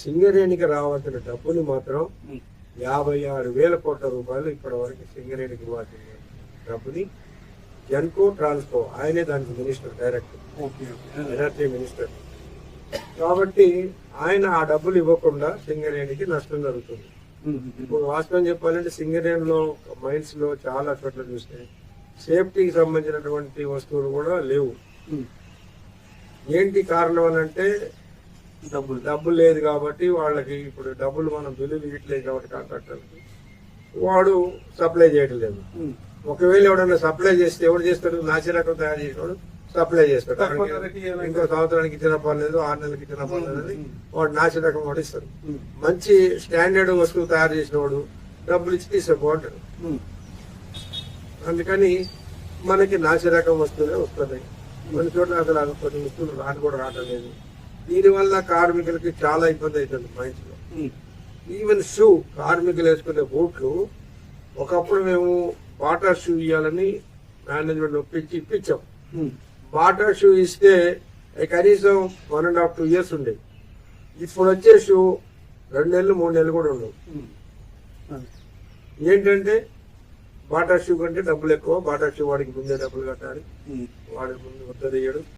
సింగరేణికి రావాల్సిన డబ్బుని మాత్రం 56,000 కోట్ల రూపాయలు ఇప్పటి వరకు సింగరేణికి ఇవ్వాల్సిన డబ్బుని జెన్కో ట్రాన్స్కో ఆయనే దానికి మినిస్టర్ డైరెక్టర్, ఎనర్జీ మినిస్టర్. కాబట్టి ఆయన ఆ డబ్బులు ఇవ్వకుండా సింగరేణికి నష్టం జరుగుతుంది. ఇప్పుడు వాస్తవం చెప్పాలంటే సింగరేణిలో మైన్స్ లో చాలా చోట్ల చూస్తే సేఫ్టీకి సంబంధించినటువంటి వస్తువులు కూడా లేవు. ఏంటి కారణం అని అంటే డబ్బులు లేదు కాబట్టి వాళ్ళకి. ఇప్పుడు డబ్బులు మనం బిల్లులు ఇవ్వట్లేదు కాబట్టి కాంట్రాక్టర్కి వాడు సప్లై చేయడం లేదు. ఒకవేళ ఎవడన్నా సప్లై చేస్తే ఎవడు చేస్తాడు? నాసి రకం తయారు చేసినాడు సప్లై చేస్తాడు. ఇంకో సంవత్సరానికి ఇచ్చిన పర్లేదు, 6 నెలలకి ఇచ్చిన పర్లేదు అని వాడు నాసి రకం వాడు ఇస్తాడు. మంచి స్టాండర్డ్ వస్తువు తయారు చేసిన వాడు డబ్బులు ఇచ్చి తీసుకుపోతాడు. అందుకని మనకి నాసి రకం వస్తువులే వస్తున్నాయి. కొన్ని చోట్ల అసలు కొన్ని వస్తువులు కూడా రావడం లేదు. దీనివల్ల కార్మికులకి చాలా ఇబ్బంది అవుతుంది మైన్స్ లో. ఈవెన్ షూ, కార్మికులు వేసుకునే బూట్లు ఒకప్పుడు మేము బాటా షూ ఇవ్వాలని మేనేజ్మెంట్ ఒప్పించి ఇప్పించాం. బాటా షూ ఇస్తే కనీసం 1.5 to 2 years ఉండేది. ఇప్పుడు వచ్చే షూ 2 నెలలు 3 నెలలు కూడా ఉండవు. ఏంటంటే బాటా షూ కంటే డబ్బులు ఎక్కువ. బాటా షూ వాడికి ముందే డబ్బులు కట్టాలి, వాడికి ముందు వద్దయ్యాడు.